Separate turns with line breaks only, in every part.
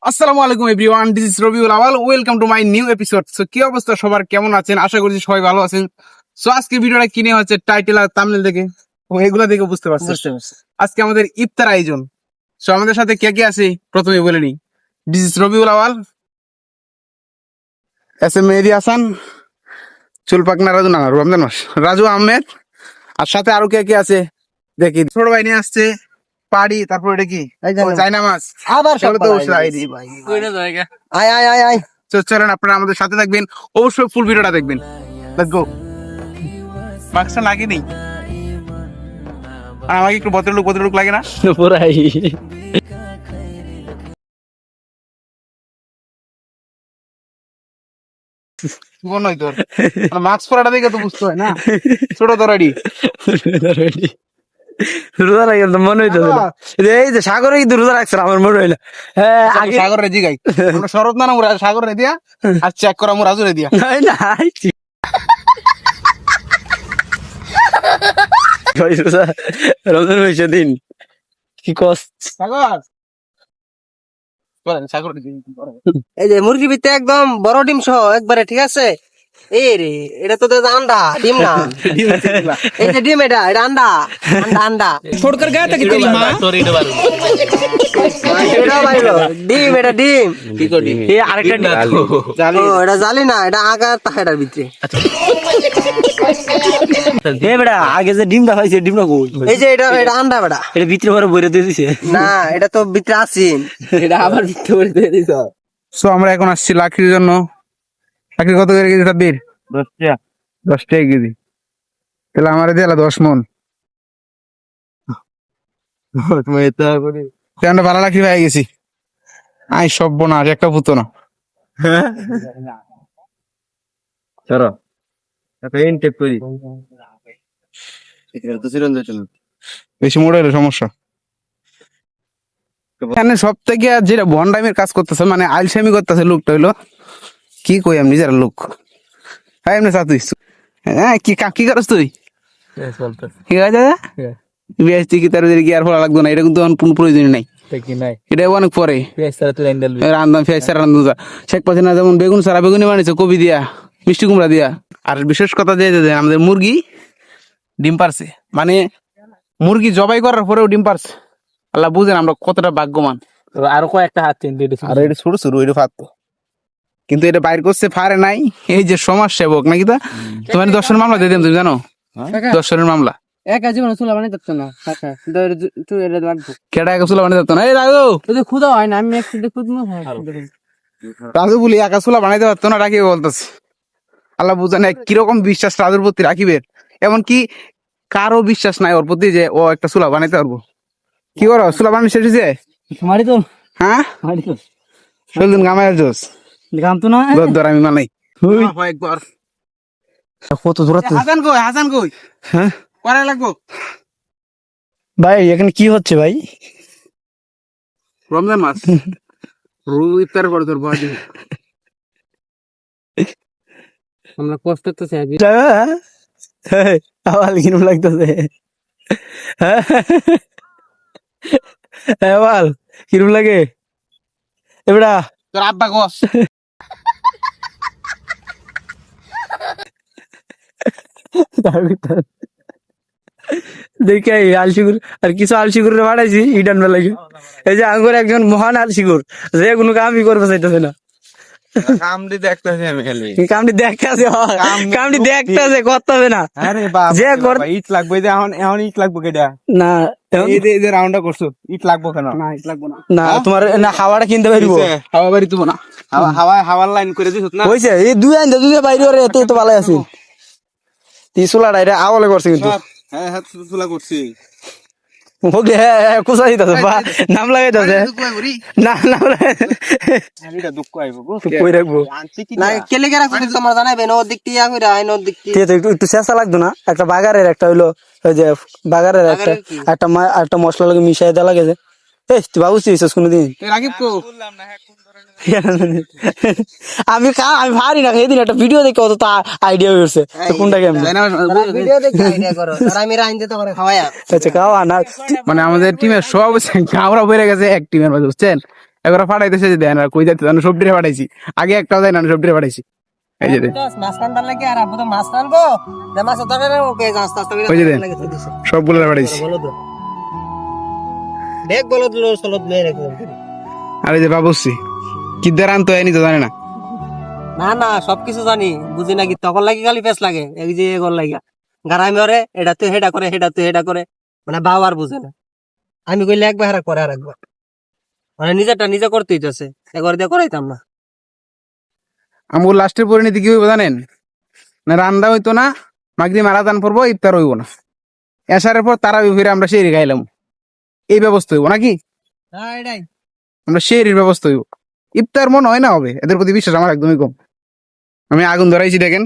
আসসালামু আলাইকুম everyone, this is Rabiul Awal. Welcome to my new episode. So কি অবস্থা সবার, কেমন আছেন? আশা করছি সবাই ভালো আছেন। সো আজকে ভিডিওটা কিনে হচ্ছে টাইটেল আর থাম্বনেল দেখে ও এগুলা দেখে বুঝতে পারছেন আজকে আমাদের ইফতার আয়োজন। সো আমাদের সাথে কে কে আছে প্রথমে বলে নি। This is Rabiul Awal, S M Mehedi Hasan, চুল পাকনা রাজু, না রমজান মাস, রাজু আহমেদ। আর সাথে আরো কে কে আছে দেখি। ছোট ভাই নিয়ে আসছে পাড়ি, তারপর এটা কি চাইনা মাছ।
আবার
সেগুলো তো অবশ্যই
আয় আয় আয় আয়
তো চলেন আপনারা আমাদের সাথে থাকবেন, অবশ্যই ফুল ভিডিওটা দেখবেন। Let's go. মাস্কটা লাগে নেই, আর আমাকে একটু ভদ্রলোক লাগে না?
পুরাই
মন হয় তোর মাস্ক পরাটা দেখে তো বুঝতে হয় না, ছোট তো রেডি।
রোজা রাখেন তো মনে হইতো না। এই যে সাগরে কিন্তু রোজা রাখছে আমার মনে হইলো। হ্যাঁ আগে
সাগর রেজি গাই আমরা শরৎ না সাগর রে দিয়া আর চেক করা মোর রাজু রে দিয়া।
নাই নাই রমজান হয়েছে দিন কি কষ্ট।
সাগর বলেন, সাগর
এই যে মুরগি ভিতরে একদম বড় ডিম সহ একবারে, ঠিক আছে? এই রে এটা তো আন্ডা ডিম না, এই যে ডিম, এটা আন্ডা আন্ডা আন্ডা
छोड़कर गया था कि तेरी माँ।
এটা বাইরো ডিম, এটা ডিম এই আরেকটা ডিম
জালি
ও, এটা জালি না, এটা আগার তাহাটার ভিতরে। এ বেটা আগে যে ডিমটা হয়েছে ডিমটা কই? এই যে এটা এটা আন্ডা বেটা, এটা ভিতরে ভরে বইরে দিয়ে দিছে। না এটা তো ভিতরে আছিন, এটা আবার ভিতরে ভরে দিয়ে দিছ।
সো আমরা এখন আসছি লাখির জন্য। লাখি কত করে কেজি সাব্বির? 10 টাকা কেজি। তাহলে আমার দিয়ে 10 মন। আমরা ভালো লাখি পেয়ে গেছি। আই সব বোনা একটা পুতো না।
চলো একটা ইনটেক করি।
বেশি মোড় হলে সমস্যা। এখানে সব থেকে যেটা ভন্ডামির কাজ করতেছে, মানে আলসামি করতেছে লোকটা হইলো, কি কই আমি নিজের লোক। হ্যাঁ এমনি চা তুই, হ্যাঁ কি করস তুই? ঠিক আছে বিএসটি কি তার কি আর ফলা লাগতো না, এটা কিন্তু কোনো প্রয়োজন নাই, এটা অনেক পরে রান্না পেঁয়াজ ছাড়া রান্ধা। শেখ হাসিনা যেমন বেগুন ছাড়া বেগুনি বানিয়েছে কবি দিয়া, মিষ্টি কুমড়া দিয়া। আর বিশেষ কথা যে আমাদের মুরগি ডিম পারছে, মানে মুরগি জবাই করার পরেও ডিম পারছে। আল্লাহ বুঝেন আমরা কতটা ভাগ্যবান।
আরো কয়েকটা হাত
আর এটা ছোট ছোট এটা ফারতো, কিন্তু এটা বাইর করছে ফারে নাই। এই যে সমাজ সেবক নাকি তা, তোমার 10 মামলা দিয়ে দিন, তুমি জানো 10 মামলা
একা জীবনে চুলা বানাই যাচ্ছে না।
কেটা একা চুলা বানাতে পারতো না? এই রাজু,
ক্ষুদা হয় না, আমি একসাথে খুঁজবো।
রাজু বলি একা চুলা বানাইতে পারতো না, রাখিবে বলতেছে। আল্লাহ বুঝেন কিরকম বিশ্বাস রাজুর প্রতি রাখিবে, এমনকি কারো বিশ্বাস নাই ওর প্রতি যে ও একটা চুলা বানাইতে পারবো। কি করো, চুলা বানানো শেষ হয়েছে?
মারি তো
হ্যাঁ
মারি তো
চলদিন গামায়ের জোস
গাম তো না
ধর আমি মানাই একবার।
কত দূর
হাসান কই
হ্যাঁ
করা লাগবো।
ভাই এখানে কি হচ্ছে ভাই?
রমজান মাস রোজ ইফতার করে তোর বাড়ি
আমরা কষ্ট তো চাই আওয়াজ কিরম লাগতেছে, আওয়াজ কিরম লাগে এবড়া
তোর আব্বা কস।
দেখে আলসিগুর আর কিছু আলসিগুর ভাড়াইছি ইডান লাগে। এই যে আঙ্গুর একজন মহান আলসিগুর, যে কোনো কামই করবে চাইতেছে না।
কামড়ি দেখতেছি আমি খালি,
কামটি দেখতেছে কামটি দেখতেছে করতে হবে না।
আরে বাবা
যে কর
ইট লাগবে, যে এখন ইট লাগবে কেডা?
না
এই যে রাউন্ডটা করছো, ইট লাগবো কেন?
না ইট লাগবো না। না তোমার না হাওয়াটা কিনতে পারবো,
হাওয়া বাড়ি তুবো না, হাওয়ার লাইন করে দিছ না।
হইছে এই দুই আইন দুই বাইরে ওরে এত তো ভালো আছে। তিসুলাটা এটা আওয়ালে করছে কিন্তু।
হ্যাঁ হ্যাঁ তুলা করছি।
ওকে হ্যাঁ কুসা দিতেছে বা নাম লাগাইতেছে না নাম
এটা দুঃখ আইবো
কই রাখবো
না কেলে কে রাখছো তোমার জানাবেন ওর দিক দিয়ে কইরা আইন ওর দিক দিয়ে
একটু একটু চেষ্টা লাগতো না। একটা বাগারের একটা হইলো ওই যে বাগারের একটা একটা মশলা লাগে মিশাই দেওয়া লাগে যে এই তুই বাবু চিনিস কোনদিন?
রাকিব কো
আমি আমি ভারি না সেদিন একটা ভিডিও দেখে অত আইডিয়া হয়েছে কোনটা কেমন
ভিডিও দেখে আইডিয়া করো আর আমি রাইন দিতে করে খাওয়ায়া
আচ্ছা খাওয়া না
মানে আমাদের টিমের সব গাওরা বেড়ে গেছে এক টিমের মাঝে, বুঝছেন? এবার ফাটাইতেছে যে দেন আর কই যাইতে জানো সবজিরে ফাটাইছি আগে একটাও যায় না সবজিরে ফাটাইছি এই যে দেন,
মাছ রান্নার লাগে আর আব্বু তো মাছ রানবো মাছ ধরে ওকে আস্তে আস্তে
ওই যে দেন সবগুলো ফাটাইছি।
দেখ বলদ লো সলদ মেয়ে রাখলাম
আর এই যে বাবুসি কি দ্বারা আনতো এনি তো জানে না।
না না সবকিছু জানি বুঝি নাকি তখন লাগি খালি পেস লাগে এই যে এগোর লাগা গাড়াই মরে এটা তো হেডা করে হেডা তো হেডা করে মানে বাবা আর বুঝে না আমি কইলে একবার হারা করে আর একবার মানে নিজেরটা নিজে করতে হইতেছে একবার দিয়ে করাইতাম না
আমার লাস্টের পরিণতি কি হইব জানেন না রান্না হইতো না মাগরি মারাদান পড়বো ইফতার হইব না এসারের পর তারা ফিরে আমরা সেই খাইলাম এই ব্যবস্থা হইব নাকি
হ্যাঁ এটাই
আমরা শেরির ব্যবস্থা হইব ইফতার মনে হয় না হবে এদের প্রতি বিশ্বাস আমার একদমই কম। আমি আগুন ধরাইছি দেখেন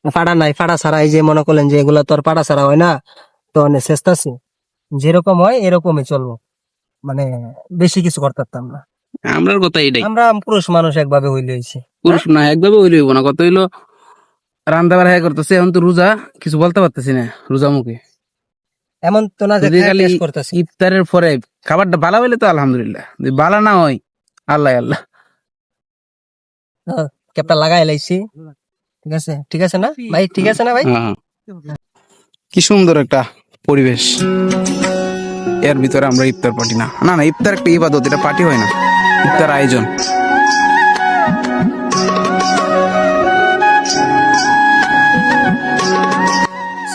ফাড়া নাই ফাড়া ছাড়া এই যে মনে করলেন যে এগুলা তোর পাড়া ছাড়া হয় না তো অনেক চেষ্টা আছে যেরকম হয় এরকমই চলবো মানে বেশি কিছু করতে পারতাম না
আমরার কথা এটাই
আমরা পুরুষ মানুষ একভাবে হইলে হয়েছে
পুরুষ না একভাবে হইলে হইব না কত হইলো রান্না বাড়া হ্যাঁ করতেছে এখন তো রোজা কিছু বলতে পারতেছি না রোজা মুখে
এমন তো না যে
যদি খালি
টেস্ট করতেছি
ইফতারের পরে খাবারটা ভালো হইলে তো আলহামদুলিল্লাহ যদি ভালো না হয় আল্লাহ আল্লাহ।
ক্যাপটা লাগাই লাইছি ঠিক আছে না ভাই ঠিক আছে না ভাই
হ্যাঁ। কি সুন্দর একটা পরিবেশ এর ভিতরে আমরা ইফতার পার্টি না না না ইফতার একটা ইবাদত এটা পার্টি হয় না ইফতার আয়োজন।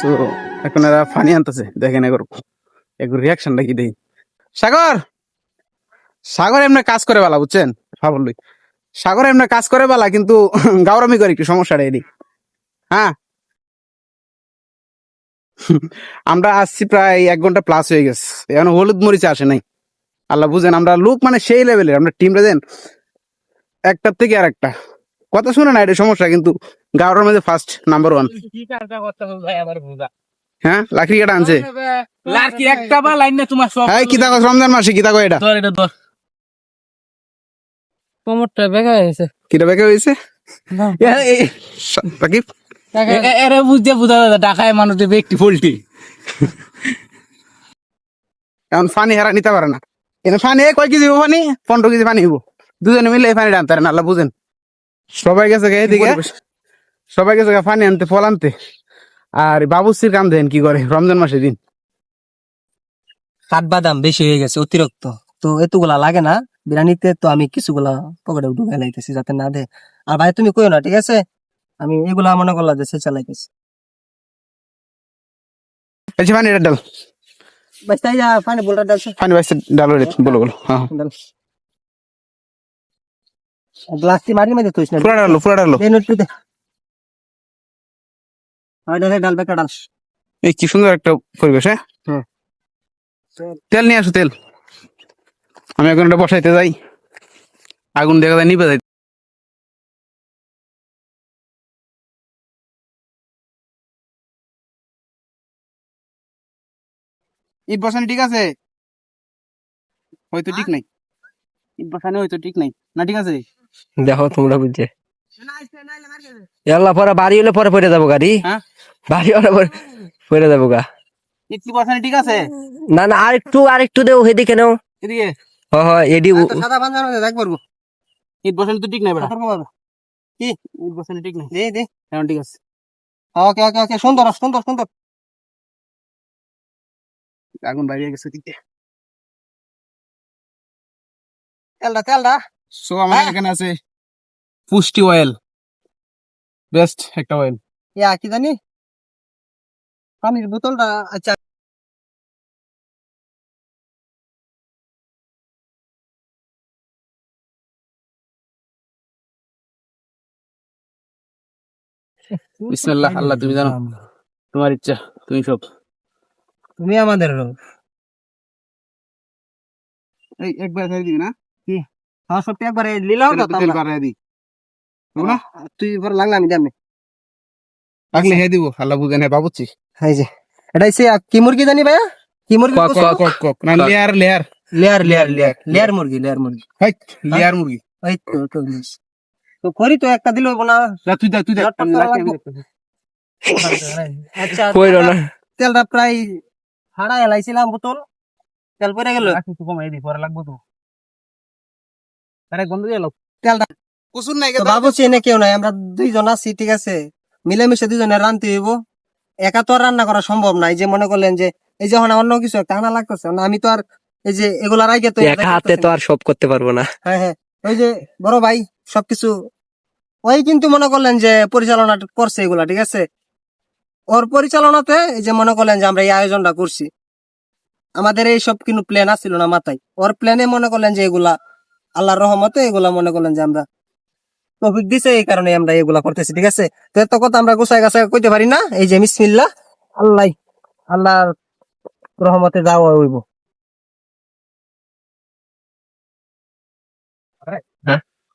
So, এখন এরা ফানি আনতেছে দেখেন একটু রিয়াকশনটা কি দেই। সাগর সাগর এমনি কাজ করে বালা বুঝছেন ভাবলি সাগর এমনি কাজ করে বালা কিন্তু গাওরামি করে একটু সমস্যাটা এদিক। হ্যাঁ আমরা আসছি প্রায় 1 ঘন্টা প্লাস হয়ে গেছে এখন হলুদ মরিচে আসে নাই আল্লাহ বুঝেন আমরা লোক মানে সেই লেভেলের আমরা টিমটা দেন একটার থেকে আর একটা কথা শুনে না এটা সমস্যা কিন্তু গাওয়ার মধ্যে ফার্স্ট নাম্বার 1। হ্যাঁ লাকড়ি কাটা আনছে হ্যাঁ কি থাকো রমজান মাসে কি থাকো এটা
কোমরটা বেঁকা হয়েছে
কিটা বেঁকে হয়েছে সাকিব
এরে বুঝতে বুঝা ঢাকায় মানুষ ব্যক্তি পোল্ট্রি
এখন ফানি হারা নিতে পারে না এখানে ফানি কয় কেজি হবো ফানি 15 কেজি ফানি হবো দুজনে মিলে এই ফানি আনতে পারে না আল্লাহ বুঝেন সবাই গেছে এদিকে সবাই গেছে ফানি আনতে ফল আনতে আর বাবুসির কাম দেন কি করে রমজান মাসের দিন
কাঠবাদাম বেশি হয়ে গেছে অতিরিক্ত তো এতগুলা লাগে না বিরিয়ানিতে তো আমি কিছুগুলা পকেটে ঢুকাই লাইতেছি যাতে না দে আর ভাই তুমি কইও না ঠিক আছে আমি এগুলা মনে করলাম যে সে চালাইতেছি
আচ্ছা ফানি এটা ডাল
বাস তাই যা পানি বলটা ডালছে
ফানি বাইসে ডাল বলো বলো হ্যাঁ
ডাল গ্লাসটি মারি মধ্যে তুইছ না
পুরা ডালো
দে নটু দে হয় ডালে ডাল বেকা ডাল
এই কি সুন্দর একটা পরিবেশ হ্যাঁ তেল নিয়ে আসো তেল আমি এখন এটা বসাইতে যাই আগুন দেখা যায় নিবে যাই ইট বসানি ঠিক আছে হয়তো ঠিক নাই ইট বসানি হয়তো ঠিক নাই না ঠিক আছে
দেখো তোমরা বুঝছে ইয়াল্লা পরে বাড়ি হলে পরে পড়ে যাবো গাড়ি
হ্যাঁ
বাড়ি হলে পরে পড়ে যাবো গা
ইট কি বসানি ঠিক আছে
না না আরেকটু দেও হেদিকে নাও
এদিকে
হয় এডি
সাদা বান্ধব দেখ পারবো
ইট বসানি তো ঠিক নাই বেটা
কি
ইট বসানি ঠিক নাই
দে দে
এখন ঠিক আছে
ওকে ওকে ওকে সুন্দর সুন্দর সুন্দর
আগুন বাইরে গেছে দিকে
তেলটা
সো আমাদের এখানে আছে পুষ্টি অয়েল বেস্ট একটা অয়েল
ইয়া কি জানি পানির বোতলটা আচ্ছা
বিসমিল্লাহ আল্লাহ তুমি জানো তোমার ইচ্ছা তুমি সব
তুমি আমাদের
এই একবার খাই দিবি না
হ্যাঁ সত্যি একবারে লিলাও তো
তেল বাড়াই দি না
তুই পরে লাগলা আমি দেমনে
লাগলে হে দিব আল্লাহ বুঝেন হে বাবুচ্ছি
এই যে এটা সে কি মুরগি জানি ভাইয়া কি মুরগি
কক না লেয়ার লেয়ার
লেয়ার মুরগি
হাই লেয়ার মুরগি
ওই তো তো করি তো একটা দিল না
তুই দা
আচ্ছা
কইরো না তেলটা প্রায় হাড়া এলাইছিলাম বোতল, তেল পরে গেল।
একটু কমাই দি, পরে লাগবো তো। আরে গন্ধ গেল।
তেলটা
কুসুর নাই
তো ভাবছি এনে কেউ নাই, আমরা দুইজন আছি, ঠিক আছে, মিলেমিশে দুজনে রানতে হইব। একা তো আর রান্না করা সম্ভব না। এই যে মনে করলেন যে এই যখন অন্য কিছু একটা আনা লাগতেছে না, আমি তো আর এই যে এগুলার আগে তো
একা হাতে তো আর সব করতে পারবো না।
হ্যাঁ হ্যাঁ, ওই যে বড় ভাই সবকিছু ওই কিন্তু মনে করলেন যে পরিচালনা করছে এগুলা, ঠিক আছে। ওর পরিচালনাতে এই যে মনে করলেন যে আমরা এই আয়োজনটা করছি, আমাদের এই সব কিন্তু প্ল্যান আসছিল না মাথায়। ওর প্ল্যানে মনে করলেন যে এগুলা আল্লাহর রহমতে এগুলা মনে করলেন যে আমরা টপিক দিছে, এই কারণে আমরা এগুলা করতেছি, ঠিক আছে। তো এত কথা আমরা গোছায় গাছায় কইতে পারি না। এই যে বিসমিল্লাহ, আল্লাহ আল্লাহর রহমতে যাওয়া হইব।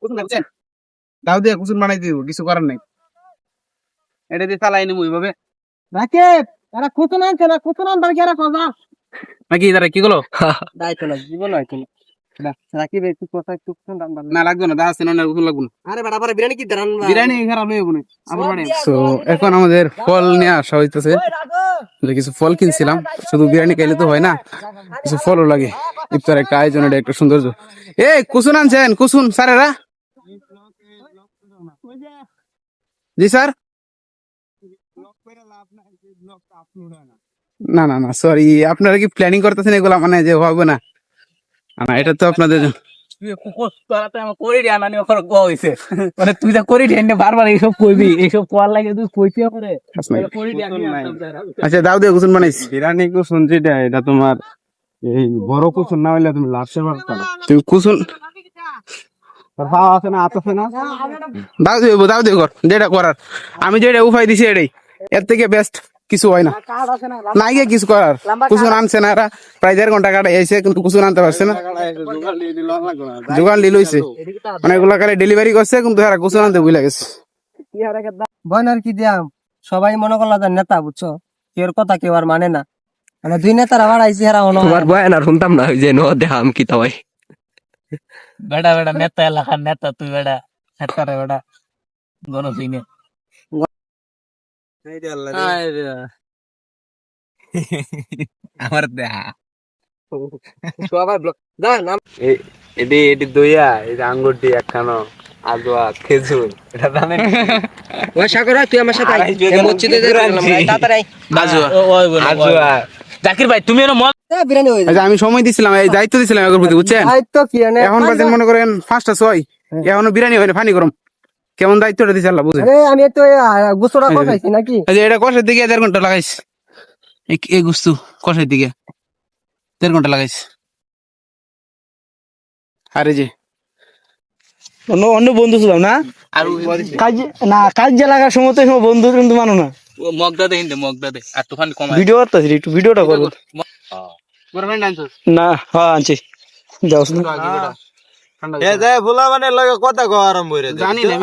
কুসুন না বুঝছেন? দাও দিয়ে কুসুন বানাই দিব, কিছু করার নাই। এটা দিয়ে চালাই নিবো এইভাবে।
রাকিব, এরা কুতুন আনছে না, কুতুন আনবার কি এরা কথা
নাকি তারা কি গেলো?
দায়িত্ব না, জীবন হয়তো না। রাকিব একটু কথা একটু কুতুন আনবার
না লাগবে না, দা আছে না, কুসুন লাগবে না।
আরে বেটা পরে বিরিয়ানি কি দাঁড়ান
বিরিয়ানি খারাপ হয়ে যাবো না। আবার বানাই। তো এখন আমাদের ফল নিয়ে আসা হইতেছে। যে কিছু ফল কিনছিলাম, শুধু বিরিয়ানি খাইলে তো হয় না, কিছু ফলও লাগে। ইফতার একটা আয়োজন, এটা একটা সৌন্দর্য। এ কুসুন আনছেন? কুসুন স্যারেরা? জি স্যার। না না না, সরি, আপনারা কি প্ল্যানিং করতেছেন এগুলা, মানে যে হবে না? না, এটা তো আপনাদের জন্য।
মানে তুই যা করি ঢেনে বারবার এইসব কইবি, এইসব কোয়ার লাগে তুই কইতে করে।
আচ্ছা দাও দিয়ে কুসুন বানাইছি।
বিরিয়ানি কুসুন যেটা, এটা তোমার এই বড় কুসুন না হইলে তুমি লাভসে পারতো না।
তুমি কুসুন
পাওয়া আছে না, আছে না।
দাও দিয়ে কর, যেটা করার। আমি যেটা উপায় দিছি এটাই, এর থেকে বেস্ট কিছু হয় না। নাই গিয়ে কিছু করার। কুসুন আনছে না, এরা প্রায় 1.5 ঘন্টা কাটাই আইছে, কিন্তু কুসুন আনতে পারছে না। জোগান লিল হইছে, মানে এগুলা কালে ডেলিভারি করছে, কিন্তু এরা কুসুন আনতে ভুলে গেছে।
বয়নার কি দিয়াম, সবাই মনে করলো যে নেতা, বুঝছো, কেউ কথা কেউ আর মানে না। মানে দুই নেতারা বাড়াইছি, হারা অন
তোমার বয়ান আর শুনতাম না, ওই যে নো দেখাম কি তাই।
বেটা বেটা নেতা এলাকার নেতা তুই, বেটা নেতা রে বেটা গণসিনে।
আমার দেখা
সবাই ব্লক দা নাম
এটি এটি দইয়া, এই যে আঙ্গুর দিয়ে একখানো আজোয়া খেজুর, এটা জানেন?
ওই সাগরা, তুই আমার সাথে আয়। এই মসজিদে যাইলাম, তাড়াতাড়ি আয়।
আজোয়া
জাকির ভাই তুমি এর মত
বিরিয়ানি হয়ে
আচ্ছা, আমি সময় দিছিলাম, এই দায়িত্ব দিছিলাম এগুলোর প্রতি, বুঝছেন?
দায়িত্ব কি এনে
এখন বাজে মনে করেন 5টা 6, এখনো বিরিয়ানি হয় না, ফানি গরম। কেমন দায়িত্বটা দিছে আল্লাহ বুঝে।
আরে আমি তো গুছরা কথাইছি নাকি।
এই যে এটা কষের দিকে 1.5 ঘন্টা লাগাইছ, এই গুস্তু কষের দিকে 1.5 ঘন্টা লাগাইছ। আরে যে
অন্য অন্য বন্ধু ছিল না,
আর
কাজ না, কাজ যে লাগার সময় তো সময় বন্ধু কিন্তু মানো না।
মগদা দে হিন্দে, মগদা দে আর তুফান কমাই।
ভিডিও করতেছি, একটু ভিডিওটা করবো
বড় ফ্রেন্ড আনছো
না। হ্যাঁ আনছি, যাও শুনো।
ঠান্ডা
এ যায় ভোলা মানে লাগে কথা কও আরম্ভ হইরে যায়।
জানি না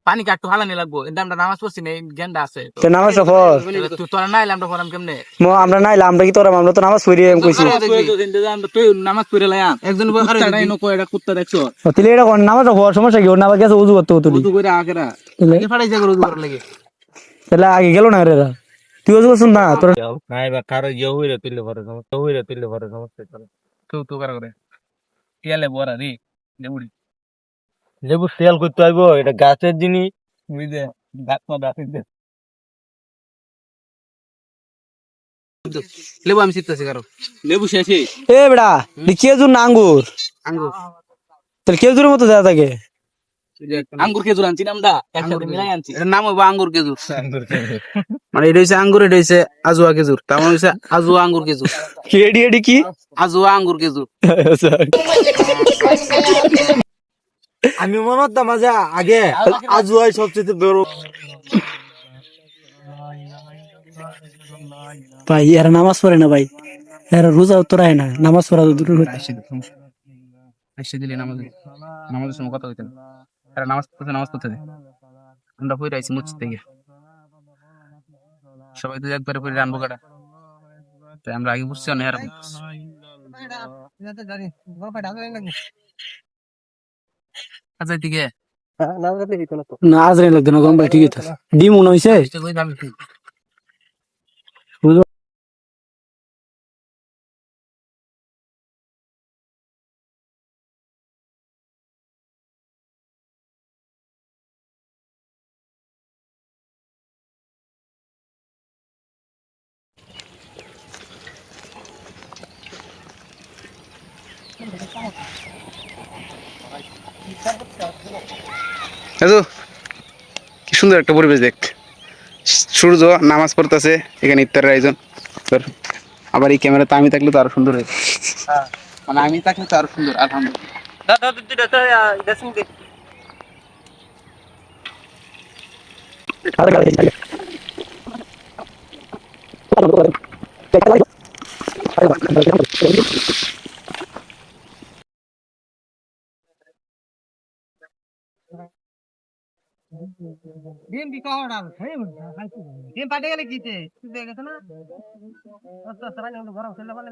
পানি কাটতে হালানি লাগবো, এটা আমরা নামাজ পড়ছি না, জ্ঞানটা আছে তো নামাজটা পড়। তুই তোরা নাইলে আমরা পড়াম কেমনে? আমরা নাইলে আমরা কি তোরা, আমরা তো নামাজ পড়ি এম কইছি। তুই নামাজ পড়ে লায়া
একজন
কুত্তাটাই নকো, এটা কুত্তা দেখছো তাহলে এটা কোন নামাজ পড়ার সমস্যা কি? ওর নামাজ গেছে উযু করতে হতো,
উযু করে আগেরা আগে ফাড়াইছে করে উযু করার লাগে।
তাহলে আগে গেল না রে, তুই উযু করছিস না তোর?
না এবার কারো হইরে তুললে পরে সমস্যা, হইরে তুললে পরে সমস্যা করে।
তো করে টিয়ালে বড়া রে দেউড়ি
লেবু তেল করতে আইবো, এটা গাছের জিনিস।
বুঝে দাঁত মা দাঁত দে লেবু আমি চিত্তাছি কারো লেবু শেষে
এ বেটা খেজুর না আঙ্গুর?
আঙ্গুর।
তাহলে খেজুরের মতো দেওয়া থাকে।
আঙ্গুর খেজুর আনছি নামটা একসাথে মিলাই আনছি, এটার নাম হইবো আঙ্গুর খেজুর। মানে এটা হইছে আঙ্গুর, এটা হইছে আজুয়া খেজুর, তার মানে হইছে আজুয়া আঙ্গুর খেজুর।
এডি এডি কি?
আজুয়া আঙ্গুর খেজুর।
আমি মনে হতাম যে আগে আজুয়াই সবচেয়ে বড়।
ভাই এরা নামাজ পড়ে না ভাই, এরা রোজা উত্তরায় না, নামাজ পড়া তো দূরের কথা।
আইসে দিলে নামাজের সময় কথা হইতে না, এরা নামাজ পড়তে দে। আমরা পড়ে আইছি মসজিদ থেকে, সবাই তো একবারে পড়ে আনবো কাটা, তাই আমরা আগে বুঝছি না এরা আচ্ছা দিকে
না আজ লাগতো না গরম ভাই, ঠিক আছে ডিম মনে হয়েছে।
দাদু কি সুন্দর একটা পরিবেশ দেখতে, সূর্য নামাজ পড়তেছে, এখানে ইফতারের আয়োজন। তোর আবার এই ক্যামেরাতে আমি থাকলে তো আরো সুন্দর হয়, মানে আমি থাকলে তো আরো সুন্দর। আলহামদুলিল্লাহ।
ডিম কি কহড়া ডিম পাটে গেলে কিতে দেখে গেছে না আস্তে আস্তে রান্না গরম ছেলে বলে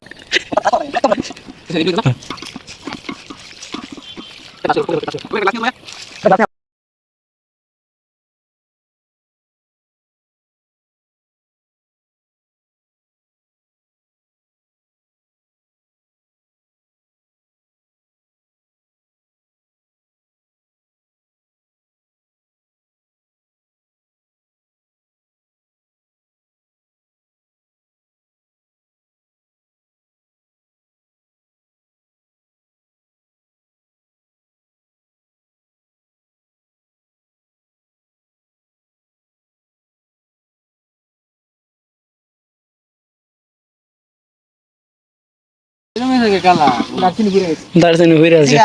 দার্জিলিং হয়ে আছে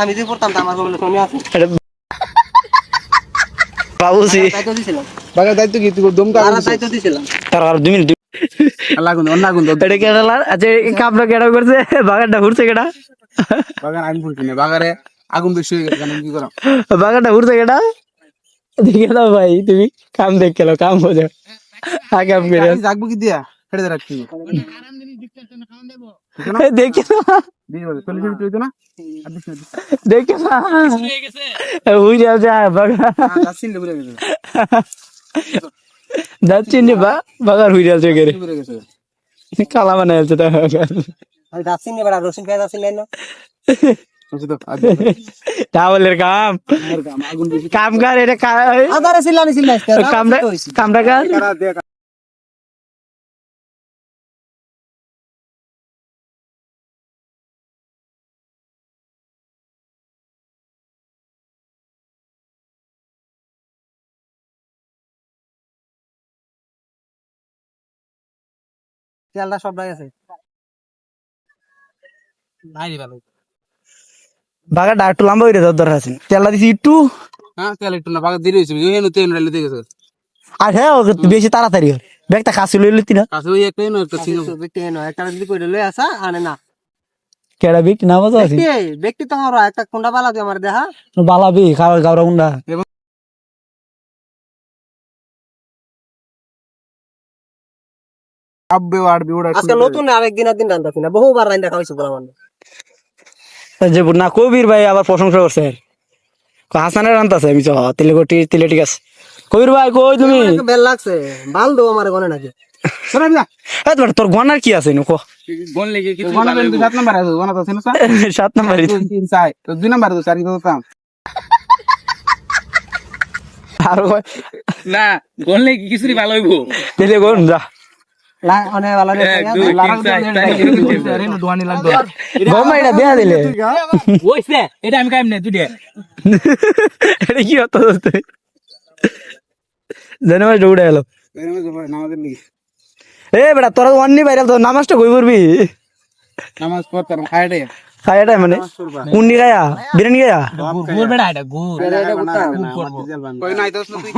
আমি যে পড়তাম তো আমার বলে তুমি আছে
বাবুজি
তাই তো দিছিলাম
বাগার দায়িত্ব কি তুই দমকা
আর তাই তো দিছিলাম
তার আর 2 মিনিট
লাগুন অন্য আগুন
এটা কেডা আচ্ছা এই কামটা কেডা করছে বাগানটা ঘুরছে কেডা
বাগান আমি ফুলছি না, বাগারে আগুন বেশি হয়ে গেছে, আমি কি করাম?
বাগানটা ঘুরছে কেডা দেখে দাও ভাই তুমি কাম দেখ গেল কাম বোঝো আগে আম করে
আমি জাগবো কি দিয়া ছেড়ে দে রাখছি
দেখে
দিয়ে বলে চল্লিশ মিনিট হইতো না, আর 20 মিনিট
দেখে উই যা বাগান
যাচ্ছি না, ভুলে গেছে
যাচ্ছি নি বাগান হয়ে যাচ্ছে গেরে
ভুলে গেছে।
কালা বানায় আছে তা
আমি যাচ্ছি না বড় রসুন পেঁয়াজ আছে না
বুঝছো তো?
তাহলের কাম
আগুন বেশি
কাম কর এটা
আদারে সিলানি সিলাইছে
কামটা কামটা কর
কারা দে
তেলটা সব লাগে ভাইরি ভালো
বাগানটা একটু লম্বা হয়ে যাওয়ার দরকার আছে তেলা দিছি একটু
হ্যাঁ তেল একটু না, বাগার দেরি হয়েছে, হেন তেল রাইলে দিয়ে গেছে
আর হ্যাঁ বেশি তাড়াতাড়ি হয় ব্যাগটা কাছে লই লইতি না
কাছে ওই একটাই নয়, একটা ছিল
ব্যক্তি নয় একটা যদি কইরে লই আসা আনে না
কেডা বিক না মজা আছে
ব্যক্তি তো হরা একটা কোনটা বালা দিয়ে আমার দেখা
বালাবি খাওয়া গাওরা গুন্ডা
আব্বে আড়বে ওড়া
আজকে নতুন আরেকদিন আর দিন রান্দাছি না বহুবার রান্দা খাওয়াইছি বলা মানে
যে না কবির ভাই আবার প্রশংসা করছে হাসানের রান্তাছে আমি তেলে ঠিক আছে কবির ভাই কই তুমি
বেল লাগছে বাল দো আমার গনে নাকি
সরে যা
তোর গনার কি আছে নুকো
গন লেগে কিছু গনা বেল 7 নাম্বার আছে, গনা তো আছে না
7 নাম্বার
3 4 তো 2 নাম্বার তো 4 তো তাম
আর
না গনলে কিছুই ভালো হইব
তেলে গন যা
লা অনে বালা রে
দোয়ানি লাগবে
গমা এটা দেয়া দিলে
ওইছে এটা আমি কাইম না তুই দে
এটা কি হতো জানো মাস দৌড়ে এলো
নামাজের লাগি
এ বেটা তোরা অন্য বাইরে তো নামাজটা কই করবি
নামাজ পড়তাম খাইডে
খাইটা মানে কুন্ডি গায়া বিরিয়ানি গায়া
গুড় বেড়া এটা গুড়
কই নাই দোস না তুই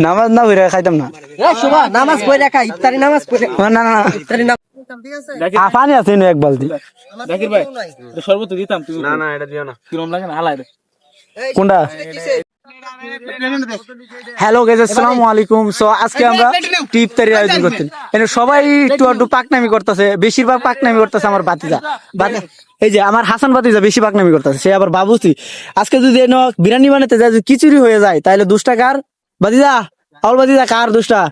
নামাজ না হইরা খাইতাম না
এ শুভা নামাজ পড়ে রাখা ইফতারি নামাজ পড়ে
না না না
ইফতারি নামাজ ঠিক আছে
পানি আছে না এক বালতি
জাকির ভাই শরবত দিতাম তুমি না না এটা দিও না কিরম লাগে না হালাই দে
কোনটা হ্যালো গাইস আসসালামু আলাইকুম সো আজকে আমরা ইফতারির আয়োজন করতেন এখানে সবাই একটু পাকনামি করতেছে, বেশিরভাগ পাকনামি করতেছে আমার বাতিজা এই যে আমার হাসান বাতিজা বেশি পাকনামি করতেছে, সে আবার বাবুসি আজকে যদি বিরিয়ানি বানাতে যায় যদি খিচুড়ি হয়ে যায় তাহলে 2 টাকার বাতিজা আউল বাতিজা কার 2 টাকা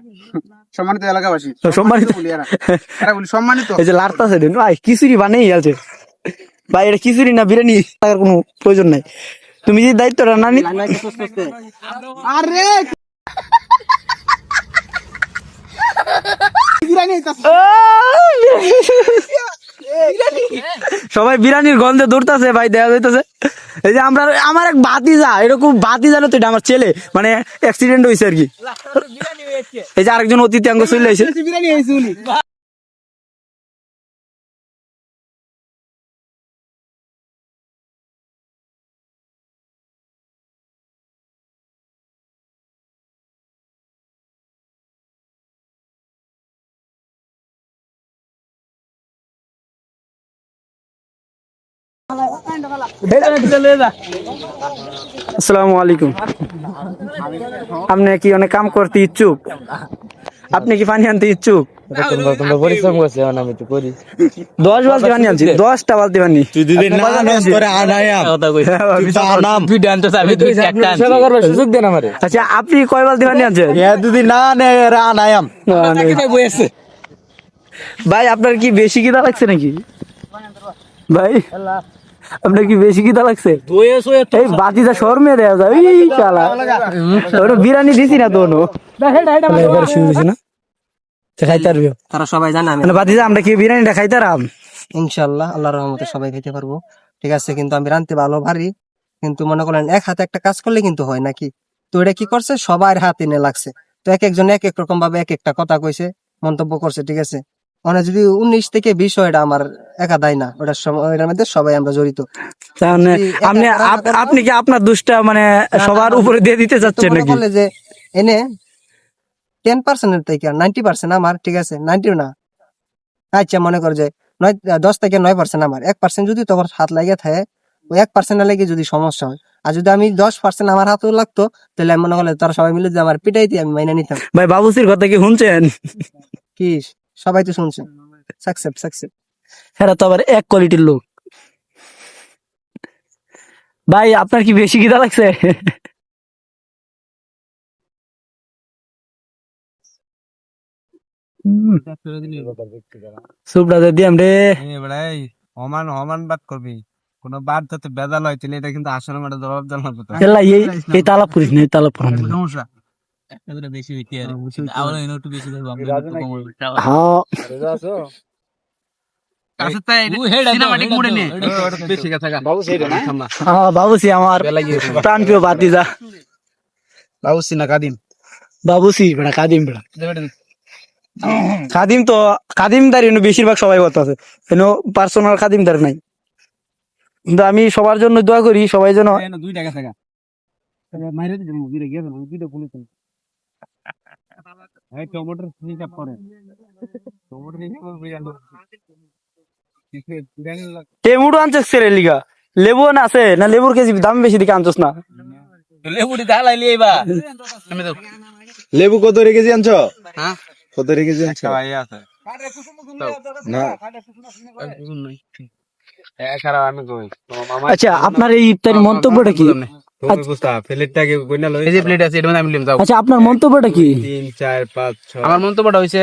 সম্মানিত এলাকাবাসী
সম্মানিত
বলি সম্মানিত
এই যে লাড়তাছে দেন ভাই খিচুড়ি বানিয়ে গেছে ভাই এটা খিচুড়ি না বিরিয়ানি টাকার কোনো প্রয়োজন নাই, তুমি যে দায়িত্বটা না নি
আরে
সবাই বিরিয়ানির গন্ধে দৌড়তাছে ভাই দেখা যাইতেছে এই যে আমার এক ভাতিজা, এরকম ভাতিজা না তো, এটা আমার ছেলে, মানে অ্যাক্সিডেন্ট হয়েছে আর কি। এই যে আরেকজন অতিথি অঙ্গ চলে আসে। আসসালামু আলাইকুম। আপনি কি অনেক কাম করতে ইচ্ছুক? আপনি কি পানি আনতে ইচ্ছুক? 10 বালতি পানি আনছি, 10টা বালতি পানি। আচ্ছা, আপনি কয় বালতি পানি আনছেন? ভাই আপনার কি বেশি খিদা লাগছে নাকি? ভাই আপনার কি বেশি খিদা লাগছে? এই বাতিটা শর্মে দেয়া যায়। এই শালা ওটা বিরিয়ানি দিছি না তো না খাইতে পারবি?
তারা সবাই জানে আমি
বাতিজা আমরা কি বিরিয়ানিটা খাইতারাম?
ইনশাআল্লাহ আল্লাহর রহমতে সবাই খেতে পারবো, ঠিক আছে। কিন্তু আমি রাঁধতে ভালো পারি, কিন্তু মনে করেন এক হাতে একটা কাজ করলে কিন্তু হয় নাকি। তো এটা কি করছে, সবার হাতে নিয়ে লাগছে। তো এক একজন এক এক রকম ভাবে এক একটা কথা কইছে, মন্তব্য করছে, ঠিক আছে। মানে যদি 19 থেকে 20 হয়, এটা আমার একা দায় না, ওটার মধ্যে সবাই আমরা জড়িত।
তাহলে আপনি কি আপনার দুষ্টা মানে সবার উপরে দিয়ে দিতে চাচ্ছেন
মনে
নাকি?
করলে যে এনে 10% থেকে 90% আমার, ঠিক আছে, 90 না, আচ্ছা মনে কর যে 10 থেকে 9% আমার, 1% যদি তোমার হাত লাগে থাকে, ওই 1% লেগে যদি সমস্যা হয়, আর যদি আমি 10% আমার হাতেও লাগতো, তাহলে আমি মনে করলে তারা সবাই মিলে যদি আমার পিটাইতে আমি মাইনা নিতাম।
ভাই বাবুসির কথা কি শুনছেন?
কি সবাই তো শুনছে, সাকসেস
হ্যাঁ, তো আবার এক কোয়ালিটির লোক। ভাই আপনার কি বেশি খিদা লাগছে? সুপটা দিয়াম রে।
হমান বাদ করবি, কোন বাদ যাতে বেজাল হয়, তাহলে এটা কিন্তু আসলে মাঠে জবাব দেওয়ার মতো।
এলা এই তালাপ করিস না, এই তালাপ করিস না।
সমস্যা
বেশি হইতে আর আবার একটু বেশি ধরবো আমরা একটু কম হইবে।
হ্যাঁ বাবুসি আমার প্রাণ প্রিয় ভাতিজা।
বাবুসি না কাদিম?
বাবুসি বেড়া কাদিম, বেড়া খাদিম তো খাদিমদারি বেশিরভাগ সবাই বলতেছে, পার্সোনাল খাদিমদার নাই। কিন্তু আমি সবার জন্য দোয়া করি, সবাই যেন
2 টাকা টাকা মাইরে দিন, মুগিরে গেছে না, মুগিরে বলেছেন এই টমেটোর হিসাব করে, টমেটোর হিসাব করে আলো কিছু দেন।
টেমুটো আনছিস রে লিগা, লেবু না আছে না? লেবুর কেজি দাম বেশি দিকে আনছিস না?
লেবুটি দাঁড়াইলি এবা
লেবু কত রেখেছি আনছো? হ্যাঁ, কত রেখেছি আনছো?
আছে
না
আমি কই
আচ্ছা, আপনার এই ইফতারি মন্তব্যটা কি? আচ্ছা, আপনার মন্তব্যটা কি?
3 4 5 6
আমার মন্তব্যটা হইছে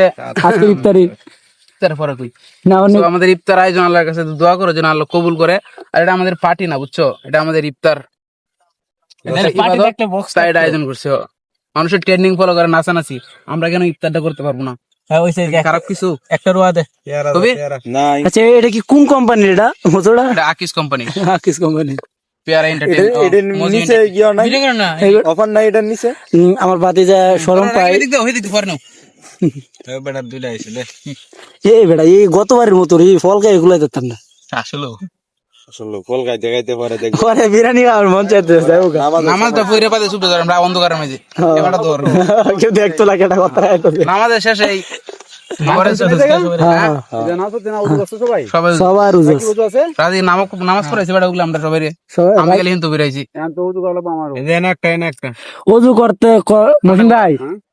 আজকে ইফতারি
ইফতার পরে কই
না অনেক
তো আমাদের ইফতার আয়োজন আল্লাহর কাছে দোয়া করো যেন আল্লাহ কবুল করে। আর এটা আমাদের পার্টি না, বুঝছো, এটা আমাদের ইফতার তাই এটা আয়োজন করছে। মানুষের ট্রেন্ডিং ফলো করে নাচানাচি, আমরা কেন ইফতারটা করতে পারবো না? খারাপ কিছু
একটা রোয়া দে
কবি?
নাই।
আচ্ছা, এটা কি কোন কোম্পানির? এটা মোজোড়া
এটা আকিস কোম্পানি,
কিস কোম্পানি?
পেয়ারা এন্টারটেইনমেন্ট।
নিচে গিয়ে নাই অফার নাই এটার নিচে।
আমার ভাতিজা শরম পায়।
পরে নাও
বেটা দুইটা আইছে দে।
এই বেটা এই গতবারের মতো এই ফল গায়ে এগুলো দিতাম না
আসলে
আসলে ফল গাইতে গাইতে পরে দেখ
পরে বিরিয়ানি খাওয়ার মন চাইতে
নামাজটা পড়ে পাতে সুপ ধরে আমরা অন্ধকারের মাঝে এবারটা ধর
কেউ দেখতো না কেটা কথা
নামাজের শেষে এই
সবার
রাজি নামাজ পড়াইছি বেটা ওগুলো আমরা সবাই আমি গেলে কিন্তু বেরাইছি
একটা
অজু করতে মহিন ভাই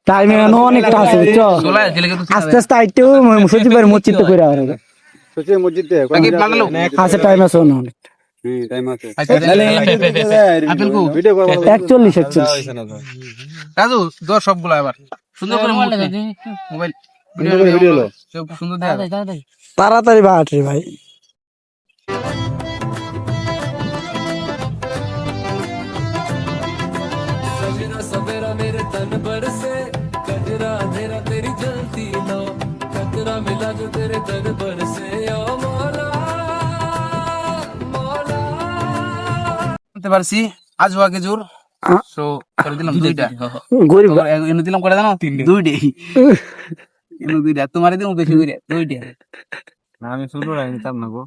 টাইম অনেকটা আছে বুঝছো, আস্তে আস্তে আইতেও সচিবের মসজিদ করে
মসজিদ
আছে, টাইম আছে অনেক। 41
রাজু ধর সবগুলো এবার সুন্দর করে মোবাইল ভিডিও সুন্দর
তাড়াতাড়ি বাট রে ভাই।
सवेरा मेरे तन पर से कजरा मेरा तेरी जलती लो कतरा मिला जो तेरे तन पर से ओ मौला मौला
পারছি আজওয়া খেজুর সো করে দিলাম দুইটা
গরিব
এনে দিলাম করে জানো দুইটাই এনে দুইটা তোমারে দিলাম বেশি করে দুইটা
আমি শুরু নিতাম না গো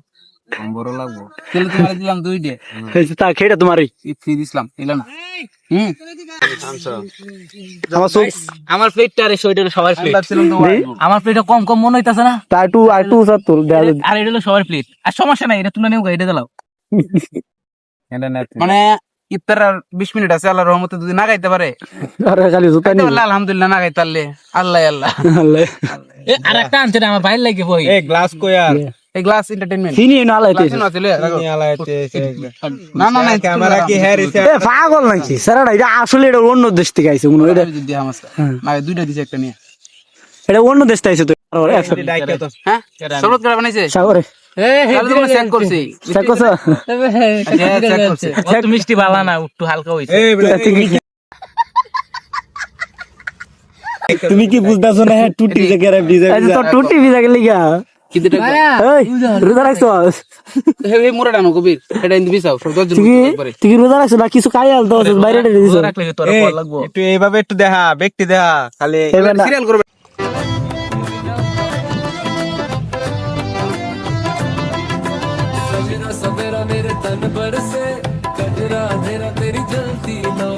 বড় লাগবো
তাহলে তোমারে দিলাম দুইটা
তা খেটা তোমারই
ফ্রি দিছিলাম এলো না
আমার প্লেটটা আর ওইটা হলো সবার প্লেট
আল্লাহ ছিলাম তোমার
আমার প্লেটটা কম কম মনে হইতাছে না
তা একটু তোর
আর এটা হলো সবার প্লেট আর সমস্যা নাই এটা তুলে নিও এটা দিলাও
মানে ইফতার আর 20 মিনিট আছে আল্লাহর রহমতে যদি না খাইতে পারে
খালি জুতা
খাইতে পারলে আলহামদুলিল্লাহ, না খাইতে পারলে আল্লাহ আল্লাহ।
আর একটা আনছে না আমার বাইরে লাগে বই
এই গ্লাস কই আর
এই গ্লাস এন্টারটেইনমেন্ট
চিনি না লাইতে
না না না
ক্যামেরা কি হ্যারিছে
পাগল নাকি স্যার এটা আসলে এটা অন্য দেশ থেকে আইছে কোনো এটা
না দুইটা দিছে একটা নিয়ে
এটা অন্য দেশ থেকে আইছে তো
হ্যাঁ শরবত করে বানাইছে
সাগরে
তাহলে তো চেক করছি
চেক করছ
চেক করছে
অত মিষ্টি বালা না একটু হালকা হইছে
তুমি কি বুঝতাছ না টুটি জায়গা ভিজা তো টুটি ভিজা গেলি গা
কিতে টাকা
এই রোজা রাখছো
এই মুরাটা নো কবির এটা ইন বিসাও সব 10 জন করে
তুই কি রোজা রাখছো না কিছু খাই আল তো বাইরে দিছো
রাখলে তোর পর লাগবো
একটু এইভাবে একটু দেখা ব্যক্তি দেখা খালি
সিরিয়াল করবে
सवेरा सवेरा मेरे तन पर से कजरा अंधेरा तेरी जलती लो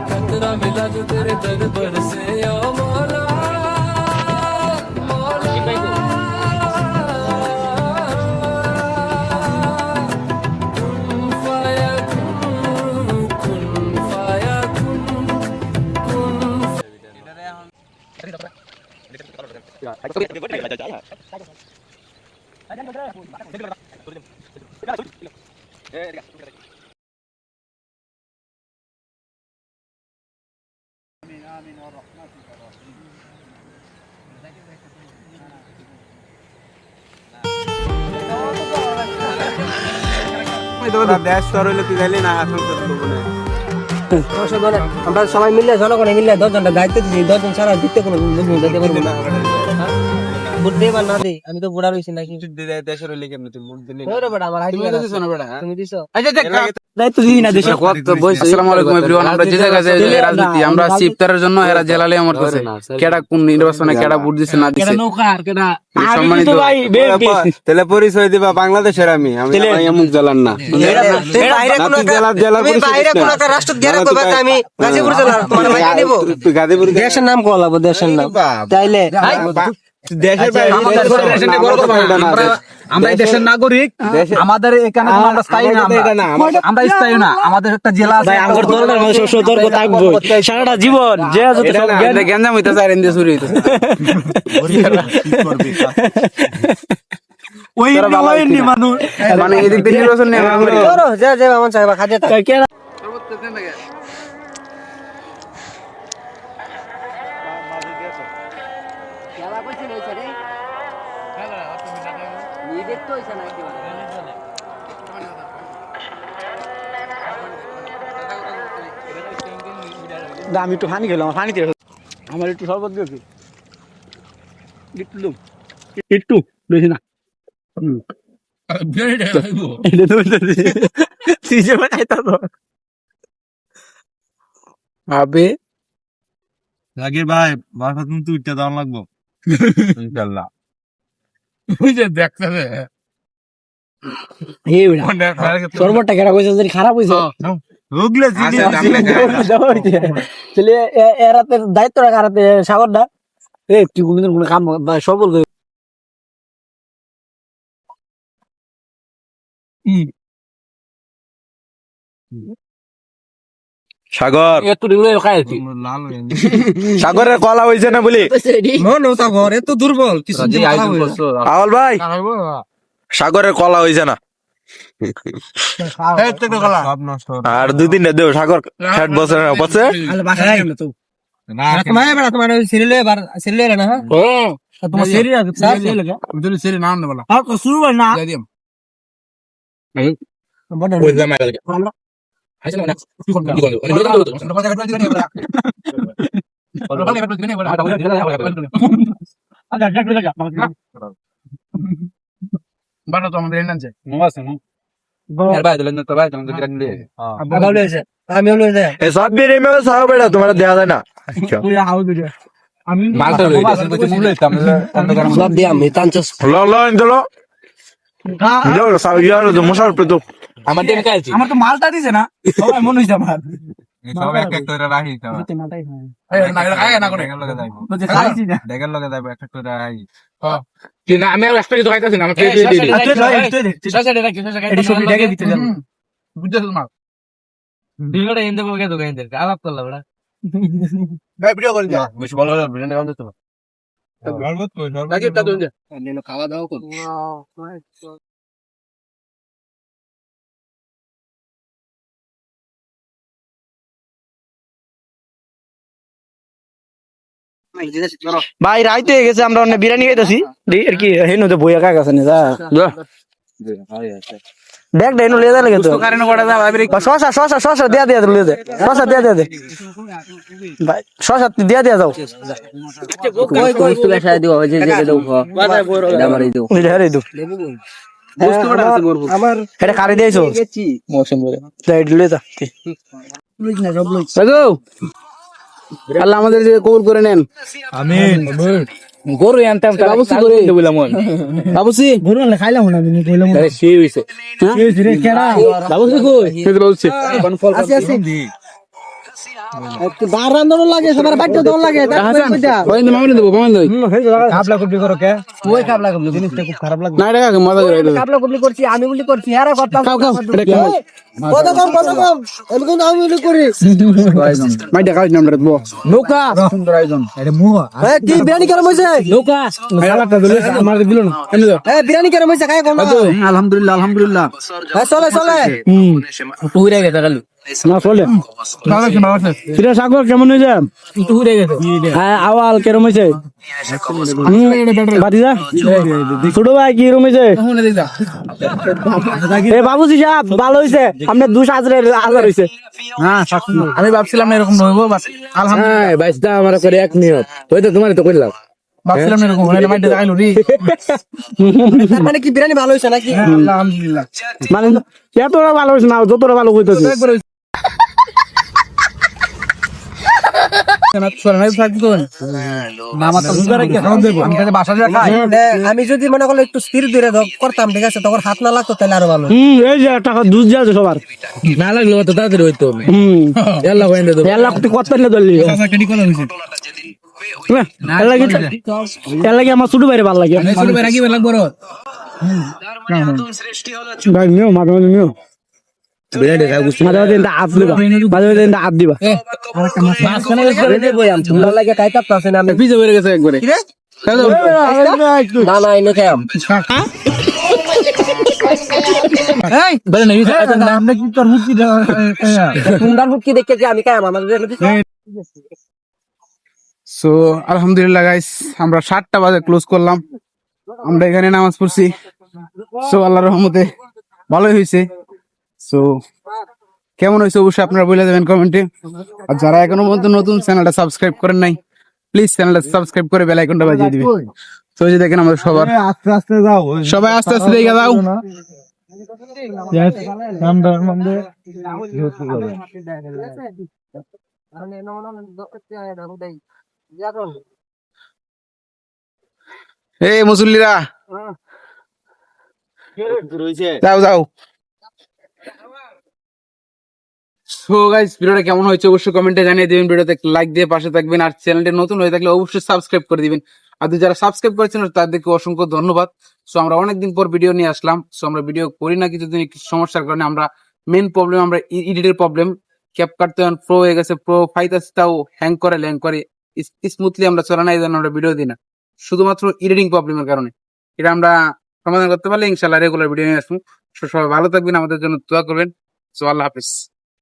खतरा मिला जो तेरे तन पर से या मौला कुन फाया कुन फाया
দেশ তোর হইলে তুই গেলি না আসল করতে বলে
আমরা সবাই মিলে জনগণে মিলে 10 জনটা দায়িত্ব দিচ্ছি 10 জন ছাড়া দিতে কোনো দিতে পারবো না ভোট দে বা না দে আমি তো বুড়া রইছি নাকি
দেশের হইলে কেমনে তুই মুখ দিলি
ওরে বেটা আমার
তুমি তো দিছো না বেটা
তুমি দিছো
আচ্ছা দেখ
দায়িত্ব দিই না দেশে
আসসালামু আলাইকুম এভরিওয়ান আমরা যে জায়গায় যাই রাজনীতি আমরা ইফতারের জন্য এরা জেলালে আমরতেছে কেডা কোন নির্বাচনে কেডা ভোট দিছে না দিছে
নৌকা আর কেডা
সম্মানিত
ভাই
তাহলে পরিচয় দিবা বাংলাদেশের আমি অমুক জেলার না
বাইরে কোন বাইরে কোন একটা রাষ্ট্র দিয়ে রাখবো বাট আমি গাজীপুর জেলার তোমার বাইরে দেব
তুই গাজীপুর
দেশের নাম কল লাগবে দেশের নাম তাইলে
দেশের বাইরে
আমরা এই দেশের নাগরিক আমাদের এখানে আমরা স্থায়ী না আমরা স্থায়ী না আমাদের একটা জেলা আছে
আঙ্গুর দলদার মানুষ সতর্ক থাকবো সারাটা জীবন যে যত সব জ্ঞান
গেঞ্জাম হইতাছে আর এন্ডে চুরি হইতাছে
ওই নি মানুষ
মানে এদিক দিয়ে নির্বাচন নিয়ে
ধরো যা যা আমার চাইবা খাজে তা খেলা কইছে নইছে রে নি দেখতো হইছে না কি
আমি একটু পানি খেলাম পানিতে আমার একটু শরবত দিয়েছি একটু বেশি না
আবে
জাকির ভাই বাসা তুমি তুইটা দাম লাগবো ইনশাআল্লাহ
শরবতটা কেনা কইছে যদি খারাপ হইছে
হুগলে
চলে এরাতে দায়িত্বটা কারাতে সাগরটা তুই কোনদিন কোনো কাম সবল
সাগর
একটু দিলে খাইছি
সাগরের কলা হইছে না বলি
মন ও সাগর এত দুর্বল কিছু দিন
আওয়াল ভাই সাগরের কলা হইছে না আর 2-3 টা দেও সাগর 60 বছর না বছর
তোমার বেটা তোমার সিরিলে এবার সিরিলে না হ্যাঁ
তোমার সেরি আছে সেরি লাগা
তুমি সেরি নাম না বলা
আর শুরু হয় না
যাই দিম
আমরা
বাটা তো আমাদের এনে আছে
আমি হলো যে
সব বের এমএল সারা বেড়া তোমার দেয়া যায় না
সব দিয়ে আমি টানছস
ল ইন্দলো yo sabía lo de mostrar pero
আমার দিন কাছে
আমার তো মালটা দিছে না সবাই মনে হইছে আমার
সব এক এক করে রাখি
খাইছি না
দেখার লগে যাইব এক এক করে রাখি
কিন্তু আমি আর একটা কিছু খাইতাছি না আমাকে
এটি সবই ডেকে দিতে যাবো
বুঝছিস না
ভিডিওটা এনে দেবো কে দোকানদের আলাপ করলাম বড়
ভাই ভিডিও করে যা
বেশ ভালো হবে ব্র্যান্ড কাউন্ট তো
খাওয়া দাওয়া কর
ভাই রাইতে হয়ে গেছে আমরা অন্য বিরিয়ানি খাইতেছি আর কি হেন তো বইয়া কাজ আছে না যা দেখ দেন লিয়ে দে লাগে তো
কারণে বড় যা ভাই
শশা দিয়া লিয়ে দে শশা দিয়া দে ভাই শশা দিয়া যাও
কই কই তুই বেশা দিও ওই যে দেও বাজার বড় আমার এই দিও
ওই রে দু
বস্তু বড় আছে মোর আমার
এটা কারি দিয়েছো
গেছি
মোশন বলে লাইট লিয়ে যা
লুই না সব লুই
দেখো আল্লাহ আমাদের যে কবুল করে নেন
আমিন
গরু আনতাম
বাবুসি করে
বললাম
বাবুসি
গরু না খাইলাম না আমি কইলাম
আরে সেই হইছে
রে কেডা
বাবুসি কই বাবুসি
আছে আছে একটু বার রান্দন লাগে সবার বাড়িতে দল লাগে
ওই মামনি দেবো মামনি দেবো
কাবলা কপি করো কে
ওই কাবলা কবলি জিনিসটা খুব খারাপ লাগে
না এটা মজা করে দেবো
কাবলা কবলি করছি আমি বলি করছি আরে করতাম
খাও খাও এটা খাও
কত কম আমি কিন্তু আমি বলি করি
মাই দেখা হইছে আমরা দেবো
নৌকা সুন্দর আয়োজন এটা মুহ
এ কি বিরিয়ানি কেন হইছে
নৌকা আলাদা দিলে আমার দিল না এনে দাও
এ বিরিয়ানি কেন হইছে খাই কোন
আলহামদুলিল্লাহ আলহামদুলিল্লাহ
চলে চলে
পুরে গেছে খালি
না চলে এটা সাগর কেমন হয়েছে
পুরে গেছে
হ্যাঁ আওয়াল কেরম হয়েছে বাতিজা ছোট ভাই কি রুম হয়েছে এ বাবুজি সাহেব ভালো হয়েছে আপনার 2,000 হয়েছে
হ্যাঁ আমি ভাবছিলাম না এরকম হইব বাস আলহামদুলিল্লাহ
হ্যাঁ বাইসটা আমার করে এক নিয়ত ওই তো তোমার তো কইলাম
ভাবছিলাম না এরকম হইলে মাইতে দেখাইলো রে
তার মানে কি বিরিয়ানি ভালো হইছে নাকি
আলহামদুলিল্লাহ
মানে এতটা ভালো হয়েছে না যতটা ভালো হইতেছে
আমি যদি মনে করলে একটু স্থির ধরে করতাম ঠিক আছে তখন হাত না লাগতো তাহলে আরো ভালো
এই যে টাকা দুধ যাচ্ছে সবার
না লাগলো তো তাড়াতাড়ি হইতো এল্লা কইন্দে তো
এর লাখ কত না ধরলি এর লাগে আমার ছোট ভাইরে ভালো লাগে
ছোট ভাই রাখি লাগবো
ভাই নিও মাঝে মাঝে নিও মাঝে মাঝে হাত দিবা মাঝে মাঝে হাত দিবা
ভালো লাগে খাইতাম পারছেন আমি
পিজে বেড়ে গেছে একবারে
না না এনে খাইম
আমরা কি তোর মুক্তি
সুন্দর ফুটকি দেখে যে আমি খাইম আমাদের
সো আলহামদুলিল্লাহ গাইস আমরা 7টা বাজে ক্লোজ করলাম আমরা এখানে নামাজ পড়ছি সো আল্লাহর রহমতে ভালোই হয়েছে সো কেমন হয়েছে অবশ্যই আপনারা বলে দেবেন কমেন্টে আর যারা এখনো পর্যন্ত নতুন চ্যানেলটা সাবস্ক্রাইব করেন নাই প্লিজ চ্যানেলটা সাবস্ক্রাইব করে বেল আইকনটা বাজিয়ে দিবেন তো এই যে দেখেন আমাদের সবার
আস্তে আস্তে যাও
সবাই আস্তে আস্তে দেখে যাও এই মুসল্লিরা যাও যাও সো গাইস ভিডিওটা কেমন হয়েছে অবশ্যই কমেন্টে জানিয়ে দিবেন ভিডিওতে লাইক দিয়ে পাশে থাকবেন আর চ্যানেলটি নতুন হয়ে থাকলে অবশ্যই সাবস্ক্রাইব করে দিবেন আর যারা সাবস্ক্রাইব করেছেন তাদেরকে অসংখ্য ধন্যবাদ সো আমরা অনেকদিন পর ভিডিও নিয়ে আসলাম সো আমরা ভিডিও করি না কিছুদিন একটু সমস্যার কারণে আমরা মেন প্রবলেম আমরা এডিটের প্রবলেম ক্যাপকাট তো প্রো হয়ে গেছে প্রো 5 হ্যাং করে স্মুথলি আমরা চলে না এই জন্য আমরা ভিডিও দিই না শুধুমাত্র এডিটিং প্রবলেমের কারণে এটা আমরা সমাধান করতে পারলে ইনশাআল্লাহ রেগুলার ভিডিও নিয়ে আসবো সবাই ভালো থাকবেন আমাদের জন্য দোয়া করবেন সো আল্লাহ হাফেজ